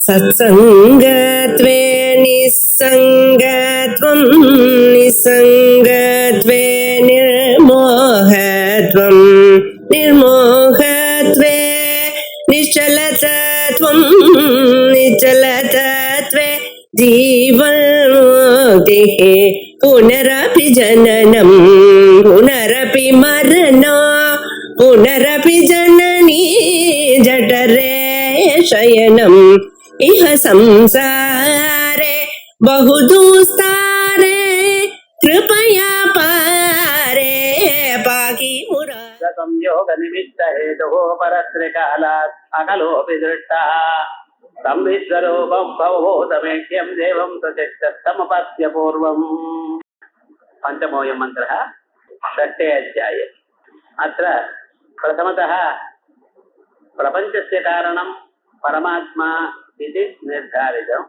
सत्संगत्वे निस्संगत्वं निस्संगत्वे निर्मोहत्वं निर्मोहत्वे निश्चलतत्वं निश्चलतत्वे जीवन्मुक्तिः पुनरपि जननं पुनरपि मरणं पुनरपि जननी जठरे शयनम् इह संसारे बहुदुस्तारे कृपया पारे पाहि मुरारे। संयोग निमित्त हेतु परस्त्रिकालात् अकलोऽपि दृष्टः तं विश्वरूपं भवभूतमेक्यं देवं सचित्तमपत्य पूर्वम्। पञ्चमोऽयं मन्त्रः षष्ठे अध्याये। अत्र प्रथमतः प्रपञ्चस्य कारणं परमात्मा इति निर्धारितम्।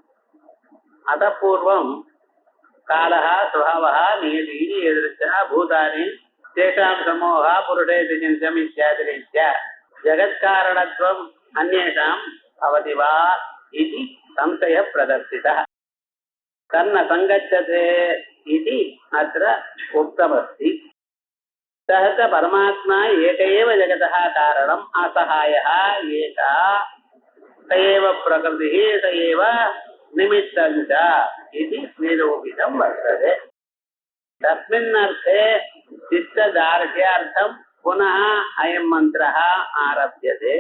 अतः पूर्वं कालः स्वभावः नियतिः एदृशः भूतानि तेषां समूहः पुरुषेति चिन्त्यम् इत्यादिरीत्या जगत्कारणत्वम् अन्येषां भवति वा इति संशयः प्रदर्शितः। तन्न सङ्गच्छते इति अत्र उक्तमस्ति। सः च परमात्मा एक एव जगतः कारणम् असहायः एका स एव प्रकृतिः स एव निमित्तं च इति निरूपितं वर्तते। तस्मिन्नर्थे चित्तदार्ढ्यार्थं पुनः अयं मन्त्रः आरभ्यते।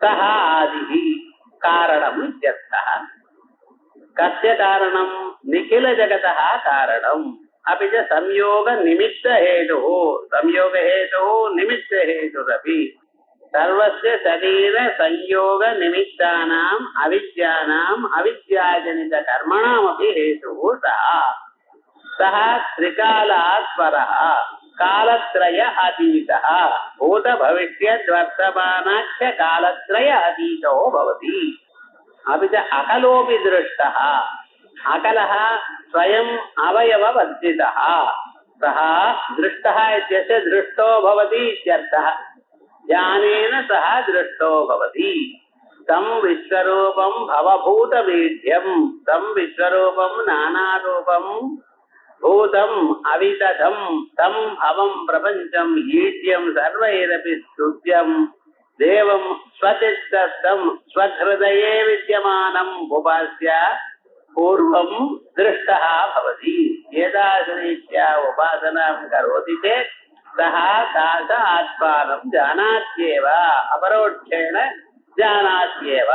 सः आदिः कारणम् इत्यर्थः। कस्य कारणं? निखिलजगतः कारणम्। अपि च संयोगनिमित्तहेतुः संयोगहेतुः निमित्तहेतुरपि सर्वस्य शरीर संयोग निमित्तानाम् अविद्यानाम् अविद्याजनितकर्मणामपि हेतुः सः त्रिकालात् परः कालत्रय अतीतः भूत भविष्यद् वर्तमानाख्य कालत्रय अतीतो भवति। अपि च अकलोऽपि दृष्टः। अकलः स्वयम् अवयववर्जितः। सः दृष्टः इत्यस्य दृष्टो भवति इत्यर्थः। ज्ञानेन सह दृष्टो भवति। तं विश्वरूपं भवभूतमीढ्यं तं विश्वरूपं नानारूपं भूतम् अवितथं तं भवं प्रपञ्चं ईढ्यं सर्वैरपि स्तुत्यं देवं स्वचित्तस्थं स्वहृदये विद्यमानम् उपास्य पूर्वं दृष्टः भवति। एतादृशरीत्या उपासनां करोति चेत् सः दास आत्मानं जानात्येव अपरोक्षेण जानात्येव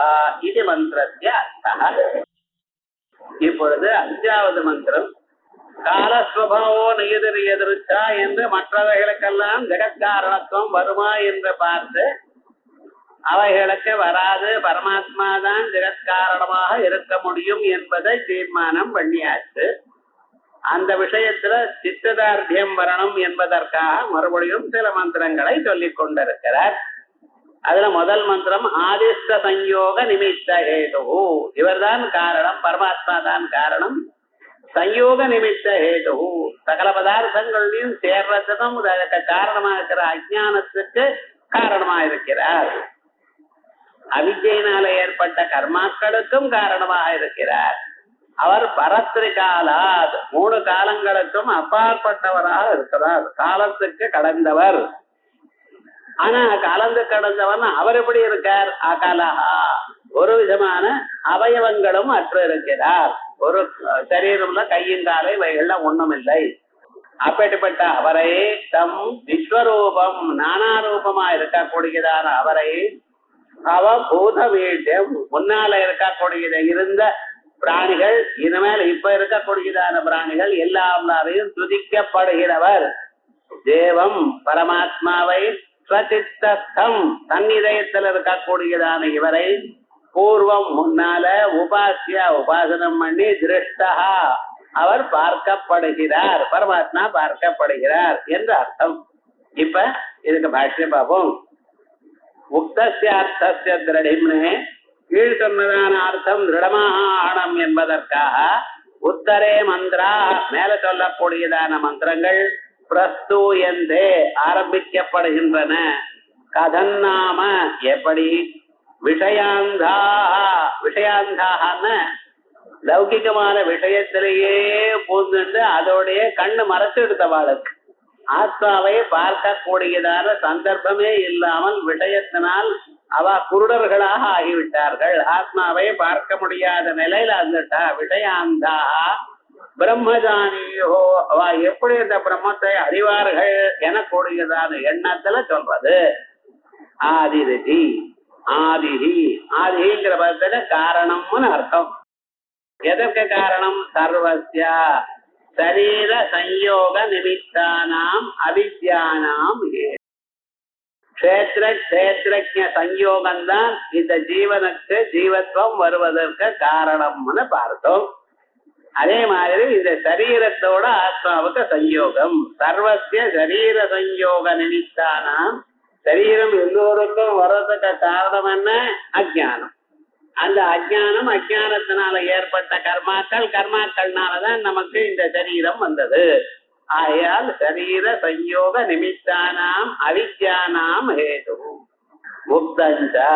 इति मन्त्रस्य अर्थः। இப்பொழுது அஞ்சாவது மந்திரம் காலஸ்வபாவோ நியதிரியதிருச்சா என்று மற்றவைகளுக்கெல்லாம் ஜெகத்காரணத்துவம் வருமா என்று பார்த்து அவைகளுக்கு வராது, பரமாத்மா தான் ஜெகத்காரணமாக இருக்க முடியும் என்பதை தீர்மானம் பண்ணியாச்சு. அந்த விஷயத்துல சித்ததார்த்தியம் வரணும் என்பதற்காக மறுபடியும் சில மந்திரங்களை சொல்லிக் கொண்டிருக்கிறார். அதுல முதல் மந்திரம் ஆதிஷ்ட சஞ்யோக நிமித்த ஹேது. இவர்தான் காரணம், பரமாத்மா தான் காரணம். சஞ்யோக நிமித்த ஹேது சகல பதார்த்தங்களையும் சேர்றதுக்கும் அதற்கு காரணமாக இருக்கிற அஜ்ஞானத்துக்கு காரணமாக இருக்கிறார். அவித்யினால ஏற்பட்ட கர்மாக்களுக்கும் காரணமாக இருக்கிறார். அவர் பரத்திரிகாலாத் மூணு காலங்களுக்கும் அப்பாற்பட்டவராக இருக்கிறார். காலத்துக்கு கடந்தவர். ஆனா காலந்து கடந்தவர் அவர் எப்படி இருக்கார்? அகலஹா ஒரு விதமான அவயவங்களும் அற்று இருக்கிறார். ஒரு சரீரம்ல கையும் காலை இவைகள்லாம் ஒண்ணும் இல்லை. அப்பேற்பட்ட அவரை தம் விஸ்வரூபம் நானாரூபமா இருக்கக்கூடியதான அவரை அவபூத வீட்டம் முன்னால இருக்கக்கூடியது இருந்த பிராணிகள் இனிமேல் இப்ப இருக்கக்கூடியதான பிராணிகள் எல்லாரையும் துதிக்கப்படுகிறவர். தேவம் பரமாத்மாவை ஸ்வசித்தம் தன்னிதயத்தில் இருக்கக்கூடியதான இவரை பூர்வம் முன்னால உபாசிய உபாசனம் பண்ணி திருஷ்டா அவர் பார்க்கப்படுகிறார். பரமாத்மா பார்க்கப்படுகிறார் என்று அர்த்தம். இப்ப இதுக்கு பாஷ்யம் பார்ப்போம். உக்தஸ்ய அர்த்தஸ்ய திரடிம்னு கீழ் சொன்னதான அர்த்தம் திருடமாக ஆனம் என்பதற்காக உத்தரே மந்திரா மேல சொல்லக்கூடியதான மந்திரங்கள் பிரஸ்தூயந்தே ஆரம்பிக்கப்படுகின்றன. கதன்னாம எப்படி விஷயாந்தான்னு லௌகிகமான விஷயத்திலேயே பூந்துண்டு அதோடைய கண்ணு மறைச்சு எடுத்தவாளுக்கு ஆத்மாவை பார்க்கக்கூடியதான சந்தர்ப்பமே இல்லாமல் விஷயத்தினால் அவ குருடர்களாக ஆகிவிட்டார்கள். ஆத்மாவை பார்க்க முடியாத நிலையில வந்துட்டா. விஷயாந்தா பிரம்மஜானியோ அவ எப்படி இந்த பிரம்மத்தை அறிவார்கள் எனக்கூடியதான எண்ணத்துல சொல்றது. ஆதிரிதி ஆதிஹி ஆதிங்கிற பதத்துல காரணம்னு அர்த்தம். எதற்கு காரணம்? சர்வஸ்ய சரீர சம்யோக நிமித்தானாம் அவித்யானாம் கஷேத்திர சம்யோகம்தான் இந்த ஜீவனுக்கு ஜீவத்துவம் வருவதற்கு காரணம்னு பார்த்தோம். அதே மாதிரி இந்த சரீரத்தோட ஆத்மாவுக்கு சம்யோகம். சர்வசிய சரீர சம்யோக நிமித்தானாம் சரீரம் எல்லோருக்கும் வர்றதுக்கு காரணம் என்ன? அஜ்ஞானம். அந்த அஜ்ஞானம் அஜ்ஞானத்தினால ஏற்பட்ட கர்மாக்கள்னாலதான் நமக்கு இந்த சரீரம் வந்தது. ஆகையால் சரீர சம்யோக நிமித்தானாம் அவித்யானாம் ஹேது முக்தஞ்சா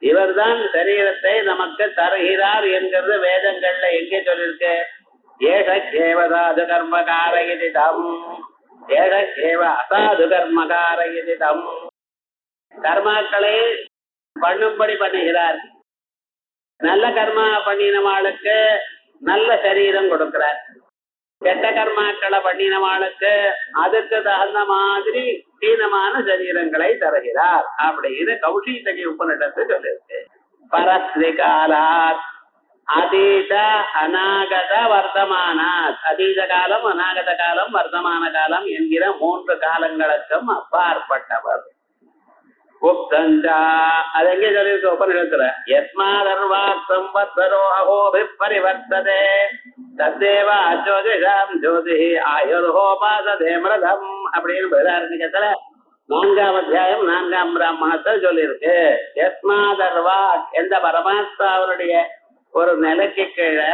இவர்தான் சரீரத்தை நமக்கு தருகிறார் என்கிறது வேதங்கள்ல எங்கே சொல்லிருக்கு? ஏஷேவதாது கர்மகாரயிதிதம் ஏஷேவ அசாது கர்மகாரயிதிதம் கர்மாக்களை பண்ணும்படி பண்ணுகிறார். நல்ல கர்மா பண்ணினவாளுக்கு நல்ல சரீரம் கொடுக்கிறார். கெட்ட கர்மாக்களை பண்ணினவாளுக்கு அதுக்கு தகுந்த மாதிரி தீனமான சரீரங்களை தருகிறார் அப்படின்னு கௌஷிதகி உபனிடத்து சொல்லிருக்கு. பரஸ்திரிகாலாத் அதீத அநாகத வர்த்தமானாத் அதீத காலம் அநாகத காலம் வர்த்தமான காலம் என்கிற 3 காலங்களுக்கும் அப்பாற்பட்டவர். அது எங்கே சொல்லியிருக்க உபநிடத்துல? யஸ்மாதர்வாத் சம்வத்சரோ அஹோபி பரிவர்த்ததே தத்தேவ அஜோதிஷாம் ஜோதிஹி ஆயுர்ஹோபாசதே மிருதம் அப்படின்னு பிரதாரணிகத்துல 4ஆம் அத்தியாயம் 4ஆம் பிராமணத்தில் சொல்லியிருக்கு. யஸ்மாதர்வாத் எந்த பரமாத்மாவனுடைய ஒரு நிலைக்கு கீழே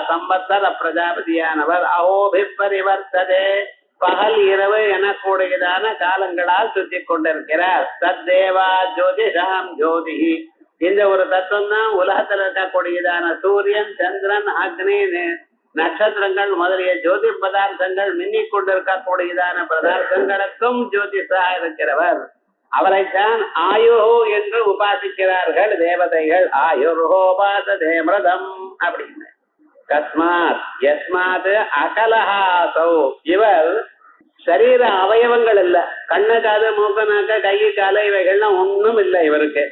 சம்பத்சர பிரஜாபதியானவர் அஹோபி பரிவர்த்ததே பகல் இரவு எனக்கூடியதான காலங்களால் சுத்தி கொண்டிருக்கிறார். தத்தேவா ஜோதிஷாம் ஜோதிஹி இந்த ஒரு தத்துவம் தான் உலகத்தில் இருக்கக்கூடியதான சூரியன் சந்திரன் அக்னி நட்சத்திரங்கள் முதலிய ஜோதி பதார்த்தங்கள் மின்னிக் கொண்டிருக்கக்கூடியதான பதார்த்தங்களுக்கும் ஜோதிஷா இருக்கிறவர். அவரைத்தான் ஆயோ என்று உபாசிக்கிறார்கள் தேவதைகள். ஆயுர்ஹோபாசதே மிருதம் அப்படின்னு. கஸ்மாத் யஸ்மாத் அகலஹாசௌ இவர் சரீர அவயவங்கள் இல்ல. கண்ணு காது மூக்கு நாக்க கை கால இவைகள்லாம் ஒண்ணும் இல்லை இவருக்கு.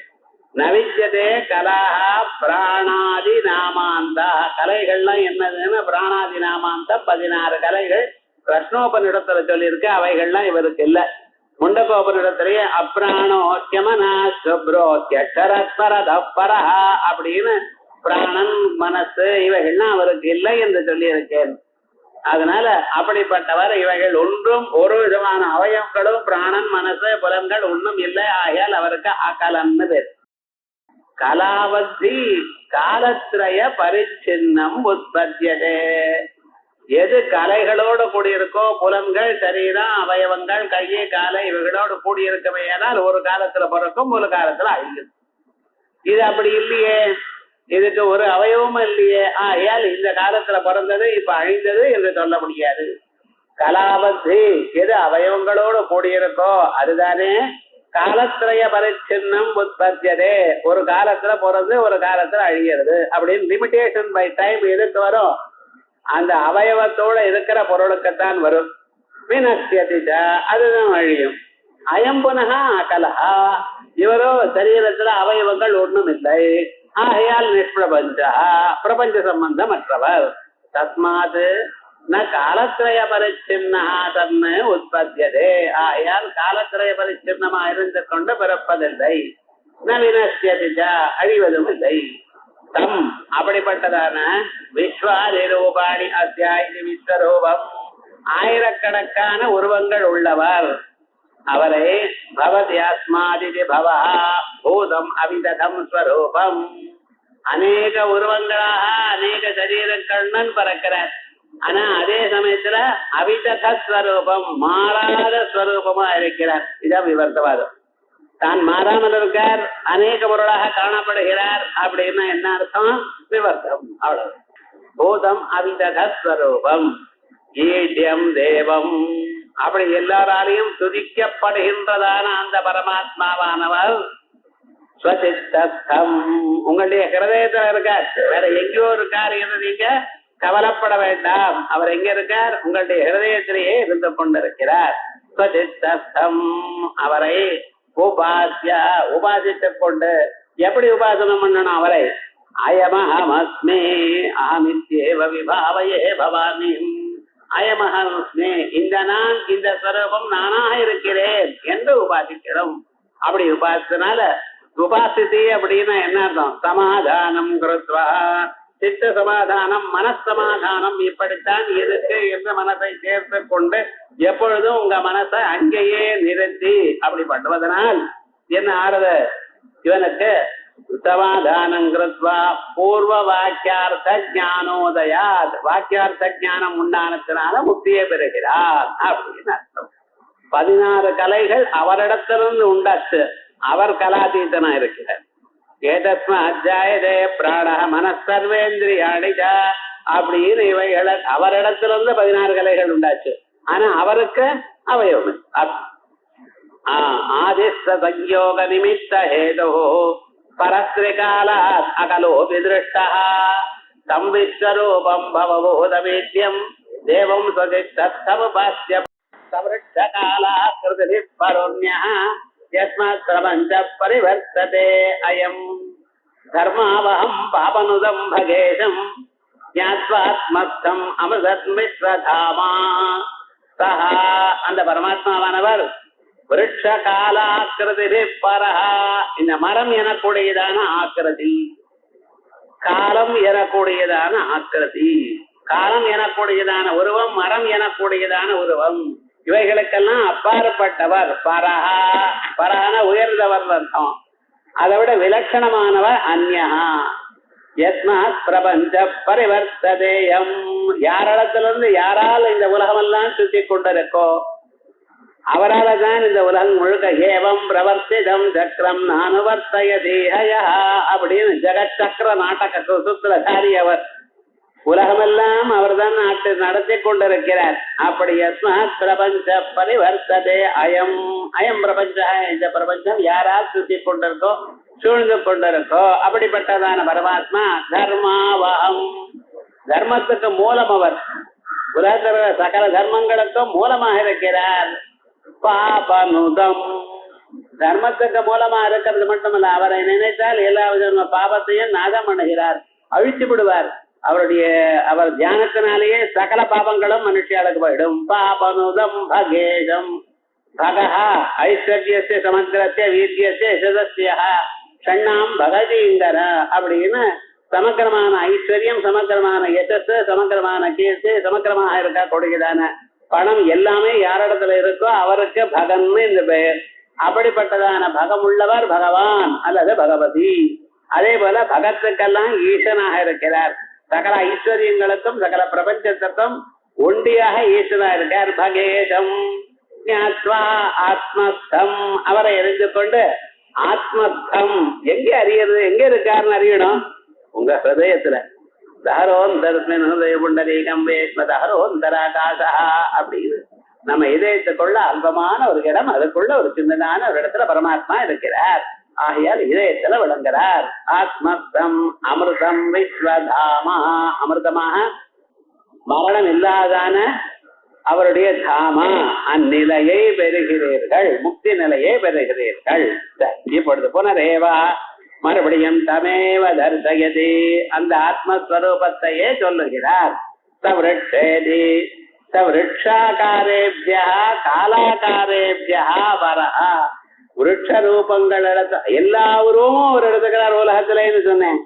நவிச்சதே கலாஹா பிராணாதி நாமாந்தா கலைகள்லாம் என்னதுன்னு பிராணாதி நாமாந்த 16 கலைகள் கிருஷ்ணோபனிடத்துல சொல்லியிருக்கு. அவைகள்லாம் இவருக்கு இல்ல. முண்டகோபனிடத்திலேயே அப்ராணோக்கியமனா சுப்ரோத்யரஸ்பரதப்பரஹா அப்படின்னு பிராணன் மனசு இவைகள்லாம் அவருக்கு இல்லை என்று சொல்லி இருக்கேன். அதனால அப்படிப்பட்டவர் இவைகள் ஒன்றும் ஒரு விதமான அவயவங்களும் பிராணன் மனசு புலன்கள் ஒன்றும் இல்லை. ஆகையால் அவருக்கு அகலன்னு பேர். கலாவத்தி காலத்திரய பரிச்சின்னம் உற்பத்தியதே எது கலைகளோடு கூடியிருக்கோ புலன்கள் சரீரம் அவயவங்கள் கையை காலை இவைகளோடு கூடியிருக்கவையானால் ஒரு காலத்துல பிறக்கும் ஒரு காலத்துல அழியும். இது அப்படி இல்லையே. இதுக்கு ஒரு அவயவமும் இல்லையே. ஆகையால் இந்த காலத்துல பிறந்தது இப்ப அழிந்தது என்று சொல்ல முடியாது. கலாபத்தி எது அவயவங்களோடு கூடியிருக்கோ அதுதானே காலத்திரய பரிச்சின்னம் உற்பத்தியதே ஒரு காலத்துல பிறந்து ஒரு காலத்துல அழிகிறது அப்படின்னு லிமிடேஷன் பை டைம் எதுக்கு வரும்? அந்த அவயவத்தோட இருக்கிற பொருளுக்குத்தான் வரும். வினஷ்யதிச்ச அதுதான் அழியும். அயம் புனகா அகலஹா இவரோ சரீரத்துல அவயவங்கள் ஒண்ணும் இல்லை. ஆகையால் நிஷ்பிரபஞ்ச பிரபஞ்ச சம்பந்தமற்றவர். தஸ்மாத் ந காலத்திரய பரிச்சின்னா தன்னு உற்பத்தியதே ஆகையால் காலத்திரய பரிச்சின்னமா இருந்து கொண்டு பிறப்பதில்லை. ந வினஷ்யதிச்ச அழிவதும் இல்லை. தம் அப்படிப்பட்டதான விஸ்வாதி ரூபாணி அத்தியாயி விஸ்வரூபம் ஆயிரக்கணக்கான உருவங்கள் உள்ளவர். அவரை பவதி அஸ்மாதிதி பவா பூதம் அவிததம் ஸ்வரூபம் அநேக உருவங்களாக அநேக சரீரக்கண்ணன் பறக்கிறார். ஆனா அதே சமயத்துல அவிதத ஸ்வரூபம் மாறாத ஸ்வரூபமா இருக்கிறார். இதான் விவர்த்தவாதம். தான் மாறாமல் இருக்கார், அநேக பொருளாக காணப்படுகிறார் அப்படின்னா என்ன அர்த்தம்? விவர்த்தம். அவ்வளவு. பூதம் அவிதஸ்வரூபம் ஈட்யம் தேவம், அப்படி எல்லாராலையும் துதிக்கப்படுகின்றதான அந்த பரமாத்மாவானவர் ஸ்வசித்தம் உங்களுடைய ஹிருதயத்துல இருக்கார், வேற எங்கேயோ இருக்கார் என்று நீங்க கவலைப்பட வேண்டாம். அவர் எங்க இருக்கார்? உங்களுடைய ஹிருதயத்திலேயே இருந்து கொண்டிருக்கிறார். ஸ்வசித்தம், அவரை உபாசியா உபாசித்துக் கொண்டு எப்படி உபாசனம் பண்ணணும் அவரை? அயமஹமஸ்மே அஹமித்யேவ விபாவயே பவாமி, அயமஹமஸ்மே, இந்த நான், இந்த ஸ்வரூபம் நானாக இருக்கிறேன் என்று உபாசிக்கிறோம். அப்படி உபாசினால உபாசித்தி அப்படின்னா என்ன அர்த்தம்? சமாதானம் கிருத்வா, சித்த சமாதானம், மனசமாதானம் இப்படித்தான் இருக்கு என்று மனசை சேர்த்து கொண்டு எப்பொழுதும் உங்க மனசை அங்கேயே நிறுத்தி அப்படி பண்ணுவதனால் என்ன ஆறுது? இவனுக்கு சமாதானம் கிருத்வா பூர்வ வாக்கியார்த்த ஞானோதயாத், வாக்கியார்த்த ஞானம் உண்டானத்தினால முக்தியை பெறுகிறார் அப்படின்னு அர்த்தம். 16 கலைகள் அவரிடத்திலிருந்து உண்டாச்சு, அவர் கலாதீதனா இருக்கிறார். ஏதஸ்ம அத்தியாயதே பிராண மனசர்வேந்திரியாடிஜ அப்படின்னு இவைகளை அவரிடத்திலிருந்து 16 கலைகள் உண்டாச்சு. ஆனா அவருக்கு அவயவம் ஆதிஸ்த சயோக நிமித்த ஹேதோ பரஸ்திரிகாலாத் அகலோபி திருஷ்டா தம் விஸ்வரூபம் பவபோதமேத்யம் தேவம் ஸ்வசித்தமுபாஸ்ய சவருட்சகாலாத் கிருதி பரோண்யः யஸ்மாத் பிரபஞ்ச பரிவர்த்ததே அயம் தர்மாவஹம் பாபனுதம் பகேஷம் ஞாத்வாத்மஸ்தம் அமிர்தத் மிஸ்ரதாமா. சஹா, அந்த பரமாத்மாவானவர் விருட்ச காலாக்கிருதி பரஹா, இந்த மரம் எனக்கூடியதான ஆக்கிருதி, காலம் எனக்கூடியதான ஆக்கிருதி, காலம் எனக்கூடியதான உருவம், மரம் எனக்கூடியதான உருவம், இவைகளுக்கெல்லாம் அப்பாற்பட்டவர். பரஹா, பரஹான உயர்ந்தவர் அர்த்தம். அதை விட விலட்சணமானவர் அந்யஹா. யஸ்மாத் பிரபஞ்ச பரிவர்த்ததேயம், யாரிடத்திலிருந்து யாரால் இந்த உலகமெல்லாம் சுத்தி கொண்டிருக்கோ அவரால தான் இந்த உலகம் முழுக்க ஏவம் பிரவர்த்திதம் சக்கரம் நானுவர்த்தய தேஹயா அப்படின்னு ஜெகத் சக்கர நாட்டக சூத்திரதாரி அவர். உலகமெல்லாம் அவர் தான் நடத்தி கொண்டிருக்கிறார். அப்படி யஸ்மாத் பிரபஞ்ச பரிவர்த்ததே அயம், அயம் பிரபஞ்ச, இந்த பிரபஞ்சம் யாரால் சுத்தி கொண்டிருக்கோ சூழ்ந்து கொண்டிருக்கோ அப்படிப்பட்டதான பரமாத்மா தர்மாவகம், தர்மத்துக்கு மூலம் அவர், உலகத்தில் சகல தர்மங்களுக்கும் மூலமாக இருக்கிறார். பாபனுதம், தர்மத்துக்கு மூலமா இருக்கிறது மட்டுமல்ல, அவரை நினைத்தால் எல்லா விதமான பாபத்தையும் நாசம் பண்ணுகிறார், அழித்து விடுவார். அவர் தியானத்தினாலேயே சகல பாபங்களும் மனுஷியாளுக்கு போயிடும். பாபனுதம் பகேஷம், பகஹா ஐஸ்வர்யஸ்ய சமக்கிரஸ்ய வீரியஸ்ய யசஸ்ய ஷண்ணாம் பகதீங்கர அப்படின்னு சமக்கிரமான ஐஸ்வர்யம், சமக்கிரமான யசஸ், சமக்கிரமான கீர்த்தி, சமக்கிரமாக இருக்க கூடியதான பணம் எல்லாமே யாரிடத்துல இருக்கோ அவருக்கு பகன்னு இந்த பெயர். அப்படிப்பட்டதான பகமுள்ளவர் பகவான் அல்லது பகவதி. அதே போல பகத்துக்கெல்லாம் ஈசனாக இருக்கிறார். சகல ஐஸ்வர்யங்களுக்கும் சகல பிரபஞ்சத்துக்கும் ஒண்டியாக ஈசனாக இருக்கார். பகேஷம் ஞாத்வா ஆத்மஸ்தம், அவரை அறிந்து கொண்டு ஆத்மஸ்தம் எங்க அறியறது, எங்க இருக்காருன்னு அறியணும். உங்க ஹிருதயத்துல தஹரோந்தரஸ்மின் ஹிருதய புண்டரீகம் வேஷ்ம தஹரோந்தராகாசா அப்படின்னு நம்ம இதயத்துக்குள்ள அல்பமான ஒரு இடம், அதுக்குள்ள ஒரு சின்னதான ஒரு இடத்துல பரமாத்மா இருக்கிறார். ஆகையால் இதயத்துல விளங்குறார். ஆத்மஸ்தம் அமிர்தம் விஸ்வதாமா, அமிர்தமாக மரணம் இல்லாதான அவருடைய தாமா, அந்நிலையை பெறுகிறீர்கள், முக்தி நிலையை பெறுகிறீர்கள். இப்பொழுது புனரேவா, மறுபடியும் தமேவ தர்சயதி, அந்த ஆத்மஸ்வரூபத்தையே சொல்லுகிறார். சவ்ருட்சேதி சவ்ருட்சாகாரேபியா காலாகாரேபியா வரஹா, விருட்ச ரூபங்கள் எல்லாரும் ஒரு எடுத்துக்கிறார் உலகத்திலேன்னு சொன்னேன்.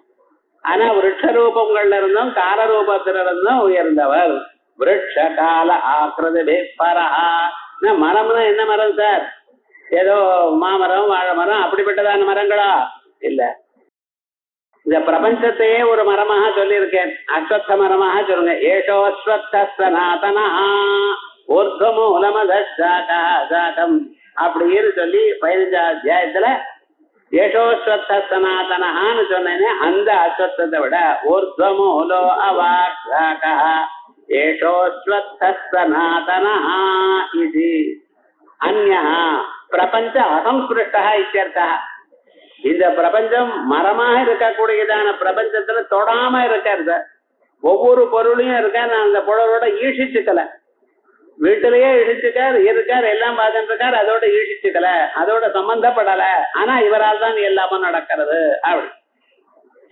ஆனா விருட்ச ரூபங்கள்ல இருந்தும் கால ரூபத்திலிருந்தும் உயர்ந்தவர். விருட்ச கால ஆக்கிருதி பரஹா. மரம்னா என்ன மரம் சார்? ஏதோ மாமரம் வாழை மரம் அப்படிப்பட்டதான மரங்களா? இல்ல, இந்த பிரபஞ்சத்தையே ஒரு மரமாக சொல்லியிருக்கேன். அஸ்வத்த மரமாக சொல்லுங்க. ஏஷோஸ்வத்த சனாதனா ஊர்த்வமூலமதம் அப்படின்னு சொல்லி 15ஆம் அத்தியாயத்துல ஏஷோஸ்வத்த சனாதனஹான்னு சொன்னேனே அந்த அஸ்வத்தத்தை விட ஊர்த்வமூலோ அவாக்ஷாகா ஏஷோஸ்வத்த சனாதனஹா இது அந்யஹ பிரபஞ்ச அசம்ஸ்பிருஷ்டா இத்தியர்த்தः. இந்த பிரபஞ்சம் மரமாக இருக்கக்கூடியதான பிரபஞ்சத்துல தொடாம இருக்கிறது. ஒவ்வொரு பொருளையும் இருக்கார், நான் அந்த பொருளோட ஈஷிச்சுக்கல, வீட்டிலேயே இழிச்சுக்கார் இருக்கார், எல்லாம் பார்த்துட்டு இருக்கார், அதோட ஈழிச்சுக்கல, அதோட சம்பந்தப்படல. ஆனா இவரால் தான் எல்லாமும் நடக்கிறது. அப்படி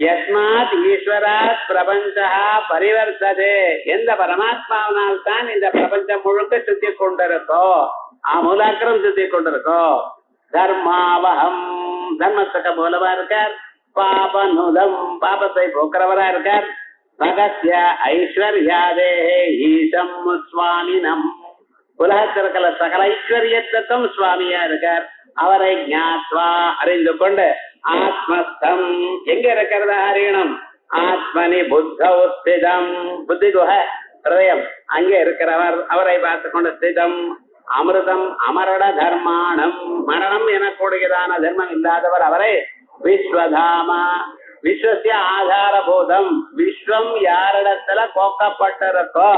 யஸ்மாத் ஈஸ்வராத் பிரபஞ்சா பரிவர்த்ததே, எந்த பரமாத்மாவினால் தான் இந்த பிரபஞ்சம் முழுக்க சுத்தி கொண்டிருக்கோ, மூலாக்கிரம் சுத்தி கொண்டிருக்கோ. தர்மாவகம், தர்மத்துக்கு மூலமா இருக்கார். பாபனுதம், பாபத்தை போக்குறவரா இருக்கார். பகஸ்ய ஐஸ்வர்யாதே ஈசம் சுவாமினம், உலகத்திற்கல சகல ஐஸ்வர்யத்துக்கும் சுவாமியா இருக்கார். அவரை ஞாத்வா அறிந்து கொண்டு ஆத்மஸ்தம் எங்க இருக்கிறதா அறியணும். ஆத்மனி புத்தௌ ஸ்திதம், புத்தி குஹ ஹிருதயம் அங்கே இருக்கிறவர், அவரை பார்த்து கொண்டு ஸ்திதம். அமிர்தம் அமரட தர்மாணம், மரணம் எனக்கூடியதான தர்மம் இல்லாதவர் அவரை. விஸ்வதாமா, விஸ்வசிய ஆதாரபூதம், விஸ்வம் யாரிடத்துல கோக்கப்பட்டிருக்கோ,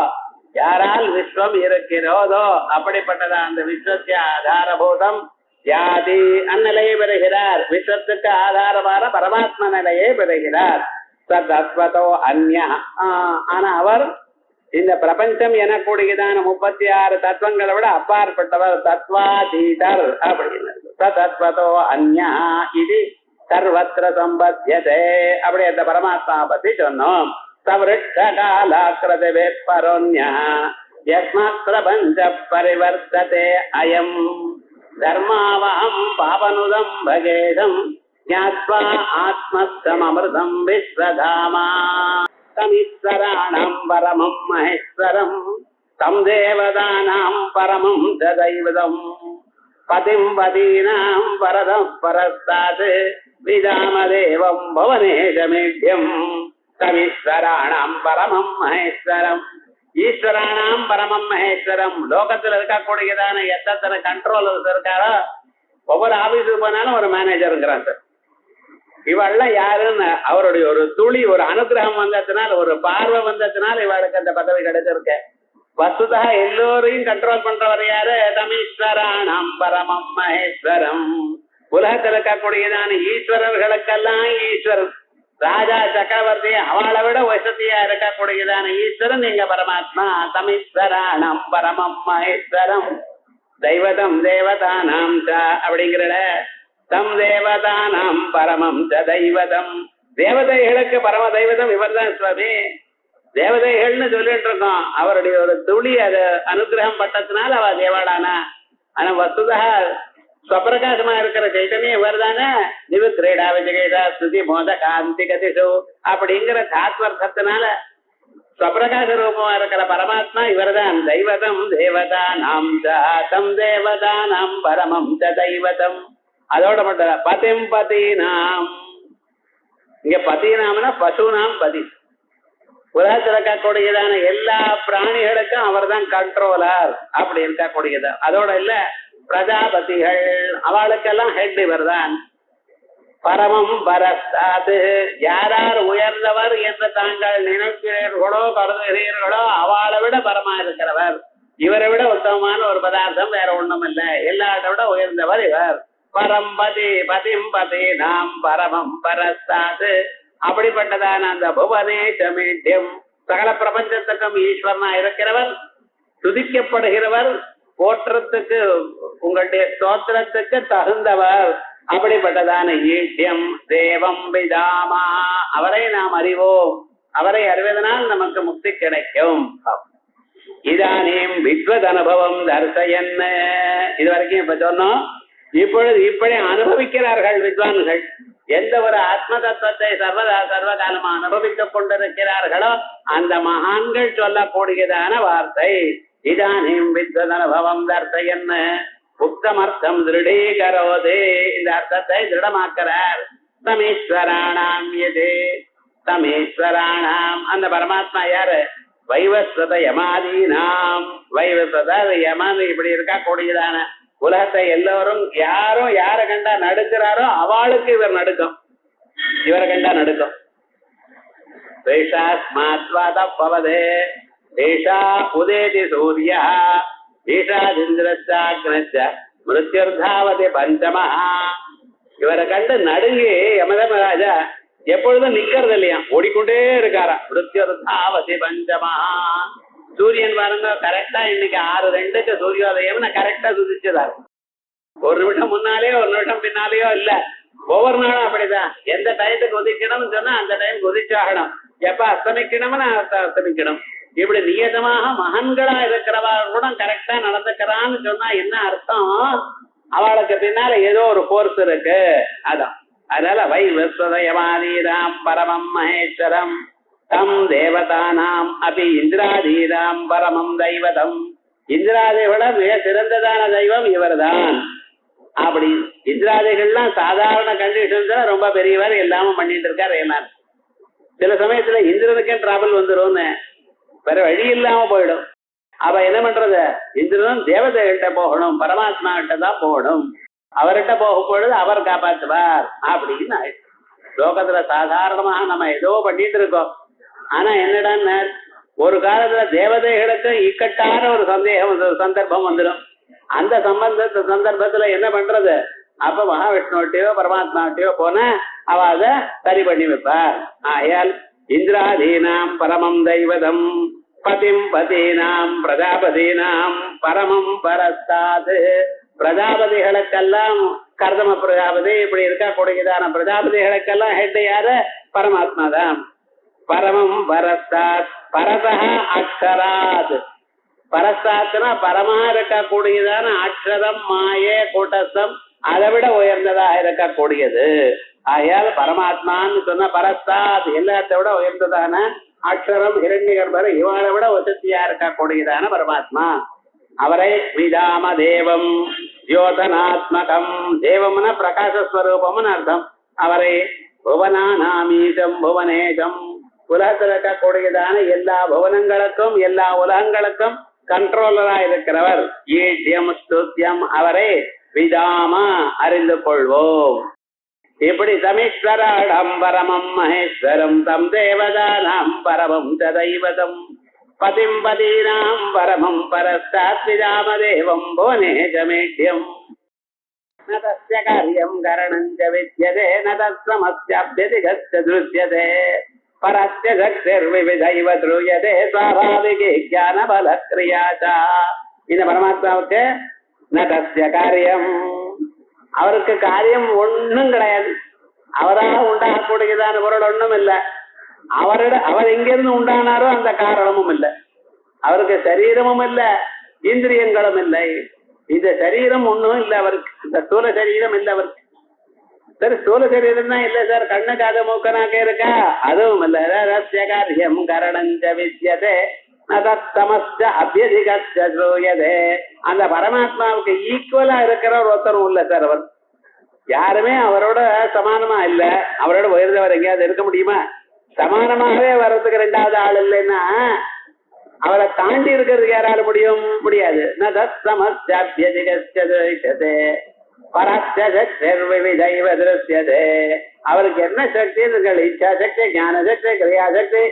யாரால் விஸ்வம் இருக்கிறதோ அப்படிப்பட்டதா அந்த விஸ்வசிய ஆதாரபூதம். யாதி அந்நிலையை பெறுகிறார், விஸ்வத்துக்கு ஆதாரமான பரமாத்மா நிலையை பெறுகிறார். தத்வதோ அந்யா, ஆனா அவர் இந்த பிரபஞ்சம் எனக்கூடியதான 36 தத்துவங்களை விட அப்பாற்பட்டவர், தத்வாதீதர் அப்படின்னு. தத்வதோ அந்யா இது சர்வத்திர சம்பத்தியதே, அப்படி அந்த பரமாத்மா பத்தி சொன்னோம். சவருட்சகாலாக்ரதே பரோன்யா யஸ்மாத் பிரபஞ்ச பரிவர்த்ததே அயம் தர்மாவஹம் பாவனுதம் பகேதம் ஞாத்வா ஆத்மஸ்தம் அமிர்தம் விஸ்வதாமா. தமீஸ்வராணாம் பரமம் மகேஸ்வரம் தம் தேவதானாம் பரமம் ததைவதம் பதிம் பதீனாம் பரதம் பரஸ்தாத் விதாமதேவம் பவனேஷமேத்யம். தமீஸ்வராணாம் பரமம் மகேஸ்வரம், ஈஸ்வராணாம் பரமம் மகேஸ்வரம். லோகத்துல இருக்கக்கூடியதான எத்தனை கண்ட்ரோலர்ஸ் இருக்காரோ, ஒவ்வொரு ஆபீஸுக்கு போனாலும் ஒரு மேனேஜர் இருக்கிறான் சார். இவெல்லாம் யாருன்னு அவருடைய ஒரு துளி, ஒரு அனுகிரகம் வந்ததுனால, ஒரு பார்வை வந்ததுனால இவளுக்கு அந்த பதவி கிடைச்சிருக்க. வசுதா எல்லோரையும் கண்ட்ரோல் பண்றவர் யாரு? தமீஸ்வராணாம் பரமம் மகேஸ்வரம். உலகத்தில் இருக்கக்கூடியதான ஈஸ்வரர்களுக்கெல்லாம் ஈஸ்வரன், ராஜா சக்கரவர்த்தி அவளை விட வசதியா இருக்கக்கூடியதான ஈஸ்வரன் நீங்க பரமாத்மா. தமீஸ்வராணாம் பரமம் மகேஸ்வரம் தெய்வதம் தேவதானாம் ச அப்படிங்கிற தம் தேவதானாம் பரமம் ச தெய்வதம். தேவதைகளுக்கு பரம தெய்வதம் இவர் தான் சுவாமி. தேவதைகள்னு சொல்லிட்டு இருக்கோம், அவருடைய ஒரு துளி அது அனுகிரகம் பட்டதுனால அவ தேவாடானா. ஆனா வசுதா ஸ்வப்பிரகாசமா இருக்கிற சைத்தன்யம் இவர் தானே. திவு கிரீடா விஜயதா ஸ்துதி மோத காந்தி கதிஷு அப்படிங்கிற தாத்வர்த்தத்தினால ஸ்வப்பிரகாச ரூபமா இருக்கிற பரமாத்மா இவர் தான். தெய்வதம் தேவதானாம் தம் தேவதானாம் பரமம் ச தெய்வதம். அதோட மட்டும் பதிம் பதீனாம், இங்க பதீனாம்னா பசுனாம் பதி. உலகத்தில் இருக்கக்கூடியதான எல்லா பிராணிகளுக்கும் அவர் தான் கண்ட்ரோலர் அப்படி இருக்கக்கூடியது. அதோட இல்ல பிரஜாபதிகள் அவளுக்கெல்லாம் ஹெட் இவர் தான். பரமம் பரஸ்தாது, யாரார் உயர்ந்தவர் என்று தாங்கள் நினைக்கிறீர்களோ கருதுகிறீர்களோ அவளை விட பரமா இருக்கிறவர். இவரை விட உத்தமமான ஒரு பதார்த்தம் வேற ஒண்ணும் இல்லை, எல்லாரை விட உயர்ந்தவர் இவர். பரம்பதி பதிம் பதி நாம் பரமம் பரஸ்தாது. அப்படிப்பட்டதான அந்த புவனேஷமேத்யம், சகல பிரபஞ்சத்துக்கும் ஈஸ்வரனா இருக்கிறவர், துதிக்கப்படுகிறவர், போற்றத்துக்கு உங்களுடைய ஸ்தோத்திரத்துக்கு தகுந்தவர். அப்படிப்பட்டதான ஈட்டியம் தேவம் விதாமா, அவரை நாம் அறிவோம். அவரை அறிவதனால் நமக்கு முக்தி கிடைக்கும். இதானேம் வித்வத் அனுபவம் தர்சயன், இது வரைக்கும் இப்ப சொன்னோம். இப்பொழுது இப்படி அனுபவிக்கிறார்கள் வித்வான்கள். எந்த ஒரு ஆத்ம தத்துவத்தை சர்வகாலமா அனுபவித்துக் கொண்டிருக்கிறார்களோ அந்த மகான்கள் சொல்லக்கூடியதான வார்த்தை. இதானேம் வித்வத் அனுபவம் தர்சயன் உத்தமர்த்தம் திருடீகரோதே, இந்த அர்த்தத்தை திருடமாக்கிறார். தமீஸ்வராணாம் எது, தமீஸ்வராணாம் அந்த பரமாத்மா யாரு? வைவஸ்வத யமாதீனாம், வைவஸ்வத யமன் இப்படி இருக்கக்கூடியதான உலகத்தை எல்லோரும் யாரும் யார கண்டா நடுக்கிறாரோ அவளுக்கு இவர் நடுக்கம், இவரை கண்டா நடுக்கம். பவதே தேஷா உதேதி சூரியா ஈஷாதிந்திரச்சாக்னச்ச மிருத்யுர்தாவதி பஞ்சமா. இவரை கண்டு நடுங்கி யமதமராஜா எப்பொழுதும் நிக்கிறது இல்லையா, ஓடிக்கொண்டே இருக்காரா. மிருத்யுர்தாவதி பஞ்சமா. சூரியன் பாருங்க கரெக்டா இன்னைக்கு 6:02 சூரியோதயம் கரெக்டா சுதிச்சதா. ஒரு நிமிஷம் முன்னாலேயோ ஒரு நிமிஷம் பின்னாலேயோ இல்ல, ஒவ்வொரு நாளும் அப்படிதான். எந்த டயத்துக்கு உதிக்கணும்னு சொன்னா அந்த டைம் உதிச்சாகணும், எப்ப அஸ்தமிக்கணும்னு அஸ்தமிக்கணும். இப்படி நியதமாக மகன்களா இருக்கிறவா கூட கரெக்டா நடந்துக்கிறான்னு சொன்னா என்ன அர்த்தம், அவளுக்கு பின்னால ஏதோ ஒரு கோர்ஸ் இருக்கு. அதான் அதனால வை விஸ்வதயமாதீராம் பரமம் மகேஸ்வரம் தம் தேவதானாம் அபி இந்திராதீராம் பரமம் தெய்வதம். இந்திராதை விட மிக சிறந்ததான தெய்வம் இவர்தான். அப்படி இந்திராதிகள்லாம் சாதாரண கண்டிஷன்ஸ்ல ரொம்ப பெரியவர், எல்லாமும் பண்ணிட்டு இருக்காரு. எல்லாரும் சில சமயத்துல இந்திரனுக்கே டிராவல் வந்துரும்னு வேற வழி இல்லாம போயிடும். அவ என்ன பண்றது, இந்திரனும் தேவதைகிட்ட போகணும், பரமாத்மா கிட்ட தான் போகணும். அவர்கிட்ட போகும் பொழுது அவர் காப்பாற்றுவார் அப்படின்னு லோகத்துல சாதாரணமாக நம்ம ஏதோ பண்ணிட்டு இருக்கோம். ஆனா என்னடான்னு ஒரு காலத்துல தேவதைகளுக்கு இக்கட்டான ஒரு சந்தர்ப்பம் வந்துடும். அந்த சந்தர்ப்பத்துல என்ன பண்றது, அப்ப மகாவிஷ்ணுவட்டையோ பரமாத்மாவட்டையோ போன அவ அதை சரி பண்ணி வைப்பார். ஆயால் இந்திராதீனாம் பரமம் தெய்வதம் பதிம் பதீனாம் பிரஜாபதீனாம் பரமம் பரஸ்தாது. பிரஜாபதிகளுக்கெல்லாம் கர்தம பிரஜாபதி இப்படி இருக்கா கூடியதான பிரஜாபதிகளுக்கெல்லாம் ஹெட் யாரு, பரமாத்மா தான். பரமம் பரஸ்தாத் பரதா அக்ஷராத். பரஸ்தாத்னா பரமா இருக்கக்கூடியதான அக்ஷரம் மாயே கூட்டஸ்தம் அதை விட உயர்ந்ததாக இருக்கக்கூடியது. ஆகையால் பரமாத்மான்னு சொன்ன பரஸ்தாத் எல்லாத்தை விட உயர்ந்ததான அக்ஷரம் ஹிரண்ய கர்ப்பர் இவனை விட வசதியா இருக்கக்கூடியதான பரமாத்மா. அவரை விதாம தேவம் ஜோதனாத்மகம், தேவம்னா பிரகாசஸ்வரூபம்னு அர்த்தம். அவரை புவனானாமீசம் புவனேசம், உலகத்தில் இருக்கக்கூடியதான எல்லா புவனங்களுக்கும் எல்லா உலகங்களுக்கும் கண்ட்ரோலரா இருக்கிறவர். ஈட்யம் ஸ்துத்யம், அவரை விதாமா அறிந்து கொள்வோம். இப்படி தமீஸ்வராடம் பரமம் மகேஸ்வரம் தம் தேவதானாம் பரமம் சதைவதம் பதிம் பதீனாம் பரமம் பரஸ்தாத் விதாம தேவம் புவனேஜமேட்யம். ந தஸ்ய காரியம் கரணம் ச வித்யதே ந தஸ்ஸமஸ்யாப்யதிகஸ்ய திருஷ்யதே பரஸ்ய சக்திர்விவிதைவ த்ரூயதே ஸ்வாபாவிகி ஞான பல கிரியாசா. இந்த பரமாத்மாவுக்கு ந தஸ்ய காரியம், அவருக்கு காரியம் ஒன்னும் கிடையாது. அவராக உண்டாகக்கூடியதான பொருள் ஒண்ணும் இல்லை. அவர் எங்கிருந்து உண்டானாரோ அந்த காரணமும் இல்லை. அவருக்கு சரீரமும் இல்லை, இந்திரியங்களும் இல்லை. இந்த சரீரம் ஒண்ணும் இல்லை அவருக்கு, இந்த ஸ்தூல சரீரம் இல்லை அவருக்கு. சரி, ஸ்தூல சரீரம் தான் இல்லை சார், கண்ணு காது மூக்கனாக்க இருக்கா, அதுவும் இல்லை. ரஸ்ய காரியம் கரணஞ்ச வித்யதே நதஸ்தமஸ்ச அப்யதிகஸ்ய ஸ்ரூயதே. அந்த பரமாத்மாவுக்கு ஈக்குவலா இருக்கிற ஒருத்தரும் இல்லை சார். அவர் யாருமே அவரோட சமானமா இல்ல. அவரோட உயர்ந்தவர் எங்கேயாவது இருக்க முடியுமா? சமானமாகவே வர்றதுக்கு ரெண்டாவது ஆள் இல்லைன்னா அவரை தாண்டி இருக்கிறதுக்கு யாரால முடியாது. அவருக்கு என்ன சக்தி இருக்கு? இச்சா சக்தி, ஞான சக்தி, கிரியா சக்தி,